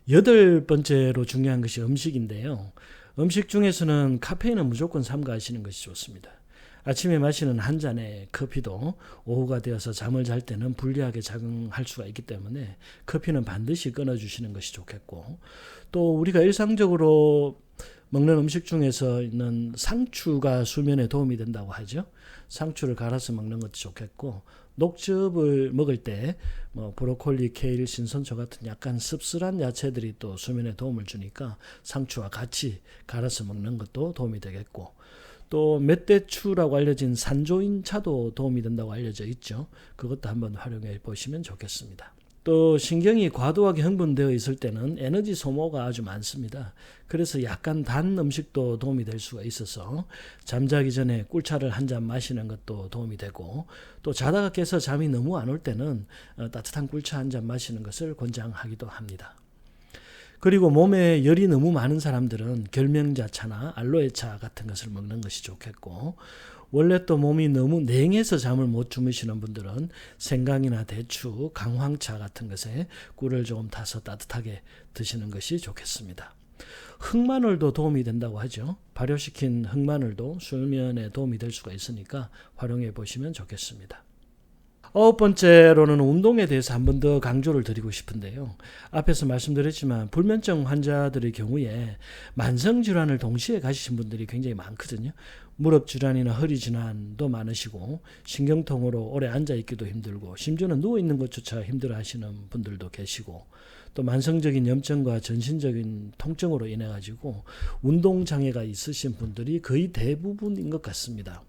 여덟 번째로 중요한 것이 음식인데요. 음식 중에서는 카페인은 무조건 삼가하시는 것이 좋습니다. 아침에 마시는 한 잔의 커피도 오후가 되어서 잠을 잘 때는 불리하게 작용할 수가 있기 때문에 커피는 반드시 끊어주시는 것이 좋겠고, 또 우리가 일상적으로 먹는 음식 중에서 있는 상추가 수면에 도움이 된다고 하죠. 상추를 갈아서 먹는 것도 좋겠고, 녹즙을 먹을 때 브로콜리, 케일, 신선초 같은 약간 씁쓸한 야채들이 또 수면에 도움을 주니까 상추와 같이 갈아서 먹는 것도 도움이 되겠고, 또 멧돼추라고 알려진 산조인차도 도움이 된다고 알려져 있죠. 그것도 한번 활용해 보시면 좋겠습니다. 또 신경이 과도하게 흥분되어 있을 때는 에너지 소모가 아주 많습니다. 그래서 약간 단 음식도 도움이 될 수가 있어서 잠자기 전에 꿀차를 한 잔 마시는 것도 도움이 되고, 또 자다가 깨서 잠이 너무 안 올 때는 따뜻한 꿀차 한 잔 마시는 것을 권장하기도 합니다. 그리고 몸에 열이 너무 많은 사람들은 결명자차나 알로에차 같은 것을 먹는 것이 좋겠고, 원래 또 몸이 너무 냉해서 잠을 못 주무시는 분들은 생강이나 대추, 강황차 같은 것에 꿀을 조금 타서 따뜻하게 드시는 것이 좋겠습니다. 흑마늘도 도움이 된다고 하죠. 발효시킨 흑마늘도 수면에 도움이 될 수가 있으니까 활용해 보시면 좋겠습니다. 9번째로는 운동에 대해서 한 번 더 강조를 드리고 싶은데요. 앞에서 말씀드렸지만 불면증 환자들의 경우에 만성질환을 동시에 가지신 분들이 굉장히 많거든요. 무릎 질환이나 허리 질환도 많으시고, 신경통으로 오래 앉아있기도 힘들고, 심지어는 누워있는 것조차 힘들어하시는 분들도 계시고, 또 만성적인 염증과 전신적인 통증으로 인해 가지고 운동장애가 있으신 분들이 거의 대부분인 것 같습니다.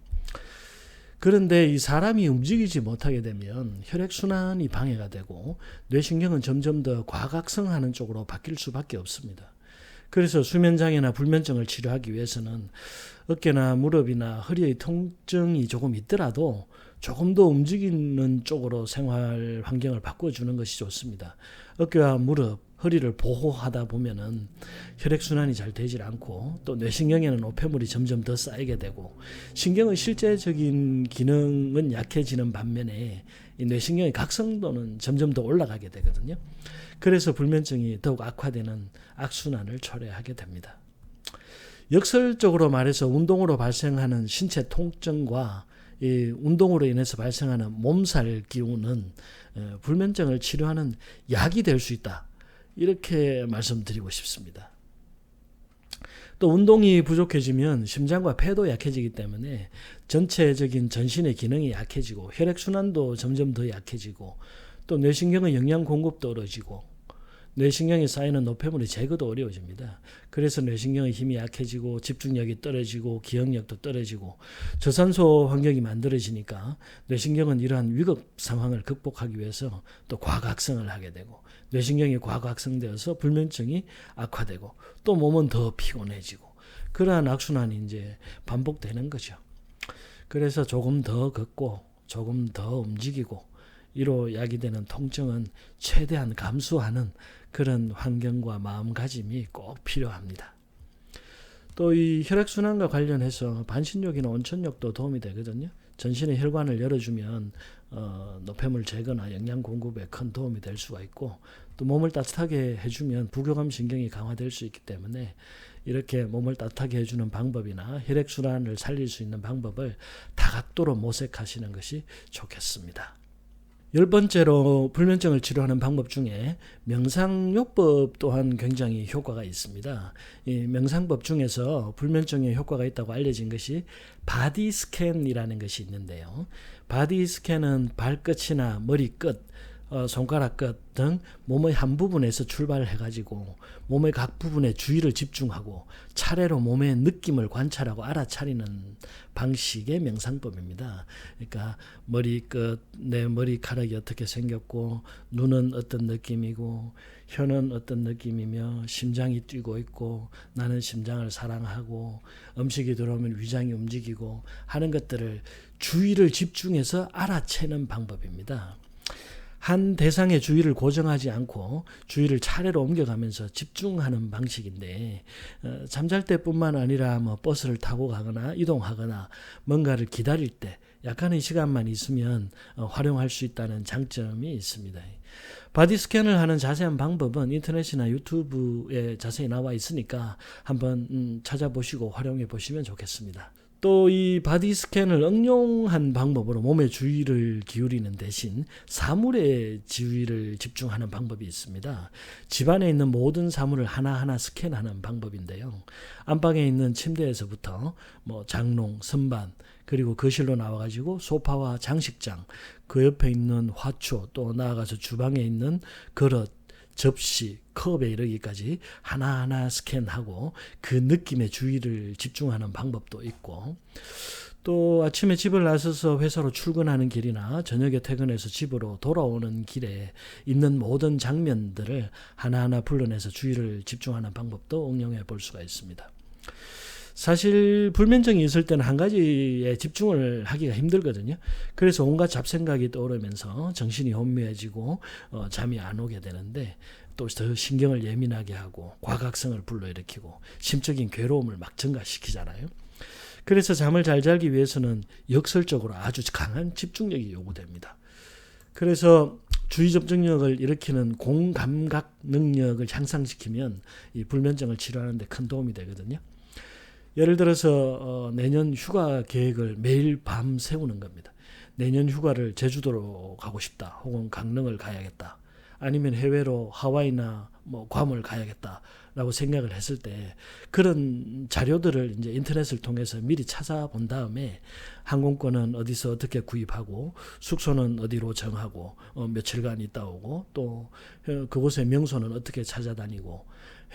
그런데 이 사람이 움직이지 못하게 되면 혈액순환이 방해가 되고 뇌신경은 점점 더 과각성하는 쪽으로 바뀔 수밖에 없습니다. 그래서 수면장애나 불면증을 치료하기 위해서는 어깨나 무릎이나 허리의 통증이 조금 있더라도 조금 더 움직이는 쪽으로 생활 환경을 바꿔주는 것이 좋습니다. 어깨와 무릎, 허리를 보호하다 보면은 혈액순환이 잘 되질 않고, 또 뇌신경에는 노폐물이 점점 더 쌓이게 되고, 신경의 실제적인 기능은 약해지는 반면에 이 뇌신경의 각성도는 점점 더 올라가게 되거든요. 그래서 불면증이 더욱 악화되는 악순환을 초래하게 됩니다. 역설적으로 말해서 운동으로 발생하는 신체 통증과 이 운동으로 인해서 발생하는 몸살 기운은 불면증을 치료하는 약이 될 수 있다, 이렇게 말씀드리고 싶습니다. 또 운동이 부족해지면 심장과 폐도 약해지기 때문에 전체적인 전신의 기능이 약해지고 혈액순환도 점점 더 약해지고, 또 뇌신경의 영양 공급도 떨어지고 뇌신경에 쌓이는 노폐물의 제거도 어려워집니다. 그래서 뇌신경의 힘이 약해지고 집중력이 떨어지고 기억력도 떨어지고 저산소 환경이 만들어지니까 뇌신경은 이러한 위급 상황을 극복하기 위해서 또 과각성을 하게 되고, 뇌신경이 과각성되어서 불면증이 악화되고, 또 몸은 더 피곤해지고, 그러한 악순환이 이제 반복되는 거죠. 그래서 조금 더 걷고 조금 더 움직이고 이로 야기되는 통증은 최대한 감수하는 그런 환경과 마음가짐이 꼭 필요합니다. 또 이 혈액순환과 관련해서 반신욕이나 온천욕도 도움이 되거든요. 전신의 혈관을 열어주면 노폐물 제거나 영양 공급에 큰 도움이 될 수가 있고, 또 몸을 따뜻하게 해주면 부교감 신경이 강화될 수 있기 때문에 이렇게 몸을 따뜻하게 해주는 방법이나 혈액순환을 살릴 수 있는 방법을 다각도로 모색하시는 것이 좋겠습니다. 10번째로 불면증을 치료하는 방법 중에 명상요법 또한 굉장히 효과가 있습니다. 이 명상법 중에서 불면증에 효과가 있다고 알려진 것이 바디 스캔이라는 것이 있는데요. 바디 스캔은 발끝이나 머리끝, 손가락 끝 등 몸의 한 부분에서 출발해가지고 몸의 각 부분에 주의를 집중하고 차례로 몸의 느낌을 관찰하고 알아차리는 방식의 명상법입니다. 그러니까 머리끝, 내 머리카락이 어떻게 생겼고, 눈은 어떤 느낌이고, 혀는 어떤 느낌이며, 심장이 뛰고 있고, 나는 심장을 사랑하고, 음식이 들어오면 위장이 움직이고 하는 것들을 주의를 집중해서 알아채는 방법입니다. 한 대상의 주의를 고정하지 않고 주의를 차례로 옮겨가면서 집중하는 방식인데, 잠잘 때뿐만 아니라 버스를 타고 가거나 이동하거나 뭔가를 기다릴 때, 약간의 시간만 있으면 활용할 수 있다는 장점이 있습니다. 바디 스캔을 하는 자세한 방법은 인터넷이나 유튜브에 자세히 나와 있으니까 한번 찾아보시고 활용해 보시면 좋겠습니다. 또 이 바디 스캔을 응용한 방법으로 몸의 주의를 기울이는 대신 사물에 주의를 집중하는 방법이 있습니다. 집안에 있는 모든 사물을 하나하나 스캔하는 방법인데요. 안방에 있는 침대에서부터 장롱, 선반, 그리고 거실로 나와가지고 소파와 장식장, 그 옆에 있는 화초, 또 나아가서 주방에 있는 그릇, 접시, 컵에 이르기까지 하나하나 스캔하고 그 느낌에 주의를 집중하는 방법도 있고, 또 아침에 집을 나서서 회사로 출근하는 길이나 저녁에 퇴근해서 집으로 돌아오는 길에 있는 모든 장면들을 하나하나 불러내서 주의를 집중하는 방법도 응용해 볼 수가 있습니다. 사실 불면증이 있을 때는 한 가지에 집중을 하기가 힘들거든요. 그래서 온갖 잡생각이 떠오르면서 정신이 혼미해지고 잠이 안 오게 되는데, 또 더 신경을 예민하게 하고 과각성을 불러일으키고 심적인 괴로움을 막 증가시키잖아요. 그래서 잠을 잘 자기 위해서는 역설적으로 아주 강한 집중력이 요구됩니다. 그래서 주의 집중력을 일으키는 공감각 능력을 향상시키면 이 불면증을 치료하는 데 큰 도움이 되거든요. 예를 들어서 내년 휴가 계획을 매일 밤 세우는 겁니다. 내년 휴가를 제주도로 가고 싶다, 혹은 강릉을 가야겠다, 아니면 해외로 하와이나 괌을 가야겠다라고 생각을 했을 때, 그런 자료들을 이제 인터넷을 통해서 미리 찾아본 다음에 항공권은 어디서 어떻게 구입하고, 숙소는 어디로 정하고, 며칠간 있다 오고, 또 그곳의 명소는 어떻게 찾아다니고,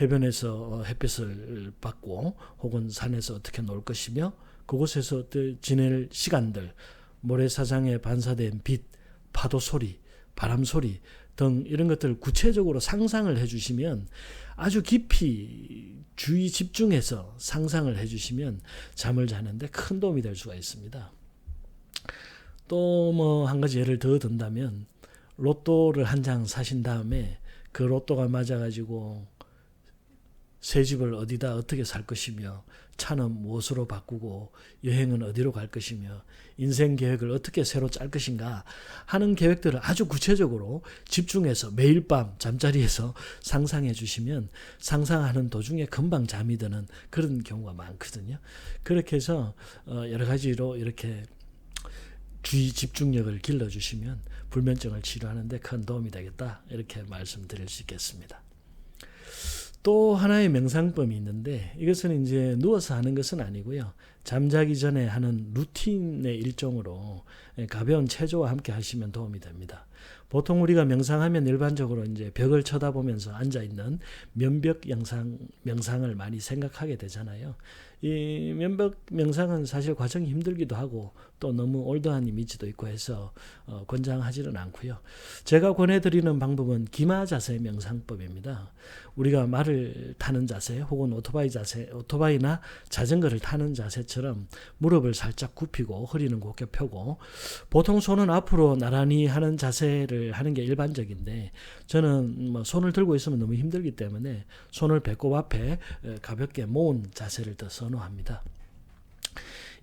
해변에서 햇빛을 받고 혹은 산에서 어떻게 놀 것이며, 그곳에서 지낼 시간들, 모래사장에 반사된 빛, 파도 소리, 바람 소리 등 이런 것들을 구체적으로 상상을 해주시면, 아주 깊이 주의 집중해서 상상을 해주시면 잠을 자는데 큰 도움이 될 수가 있습니다. 또 한 가지 예를 더 든다면, 로또를 한 장 사신 다음에 그 로또가 맞아가지고 새 집을 어디다 어떻게 살 것이며, 차는 무엇으로 바꾸고, 여행은 어디로 갈 것이며, 인생 계획을 어떻게 새로 짤 것인가 하는 계획들을 아주 구체적으로 집중해서 매일 밤 잠자리에서 상상해 주시면 상상하는 도중에 금방 잠이 드는 그런 경우가 많거든요. 그렇게 해서 여러 가지로 이렇게 주의 집중력을 길러주시면 불면증을 치료하는 데 큰 도움이 되겠다, 이렇게 말씀드릴 수 있겠습니다. 또 하나의 명상법이 있는데, 이것은 이제 누워서 하는 것은 아니고요. 잠자기 전에 하는 루틴의 일종으로 가벼운 체조와 함께 하시면 도움이 됩니다. 보통 우리가 명상하면 일반적으로 이제 벽을 쳐다보면서 앉아 있는 면벽 명상을 많이 생각하게 되잖아요. 이 면벽 명상은 사실 과정이 힘들기도 하고 또 너무 올드한 이미지도 있고 해서 권장하지는 않고요. 제가 권해드리는 방법은 기마 자세 명상법입니다. 우리가 말을 타는 자세 혹은 오토바이나 자전거를 타는 자세처럼 무릎을 살짝 굽히고 허리는 곧게 펴고, 보통 손은 앞으로 나란히 하는 자세를 하는 게 일반적인데, 저는 손을 들고 있으면 너무 힘들기 때문에 손을 배꼽 앞에 가볍게 모은 자세를 더 선호합니다.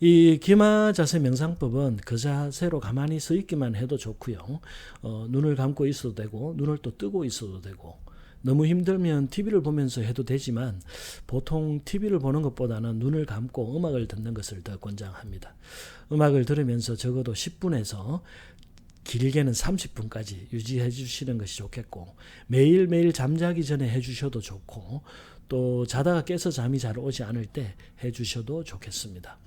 이 기마 자세 명상법은 그 자세로 가만히 서 있기만 해도 좋고요. 눈을 감고 있어도 되고 눈을 또 뜨고 있어도 되고, 너무 힘들면 TV를 보면서 해도 되지만 보통 TV를 보는 것보다는 눈을 감고 음악을 듣는 것을 더 권장합니다. 음악을 들으면서 적어도 10분에서 길게는 30분까지 유지해 주시는 것이 좋겠고, 매일매일 잠자기 전에 해 주셔도 좋고, 또 자다가 깨서 잠이 잘 오지 않을 때 해 주셔도 좋겠습니다.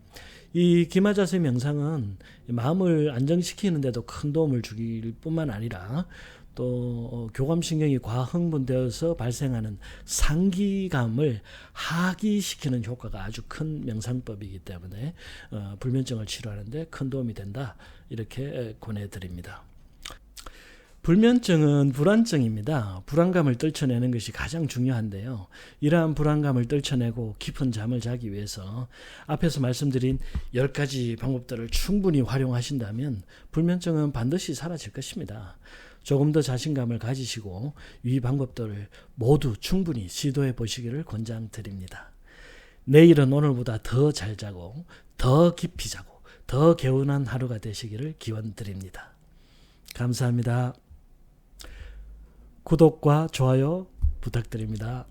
이 기마자세 명상은 마음을 안정시키는 데도 큰 도움을 주길 뿐만 아니라, 또 교감신경이 과흥분되어서 발생하는 상기감을 하기시키는 효과가 아주 큰 명상법이기 때문에 불면증을 치료하는 데 큰 도움이 된다, 이렇게 권해드립니다. 불면증은 불안증입니다. 불안감을 떨쳐내는 것이 가장 중요한데요. 이러한 불안감을 떨쳐내고 깊은 잠을 자기 위해서 앞에서 말씀드린 10가지 방법들을 충분히 활용하신다면 불면증은 반드시 사라질 것입니다. 조금 더 자신감을 가지시고 이 방법들을 모두 충분히 시도해 보시기를 권장드립니다. 내일은 오늘보다 더 잘 자고 더 깊이 자고 더 개운한 하루가 되시기를 기원드립니다. 감사합니다. 구독과 좋아요 부탁드립니다.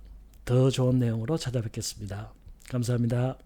더 좋은 내용으로 찾아뵙겠습니다. 감사합니다.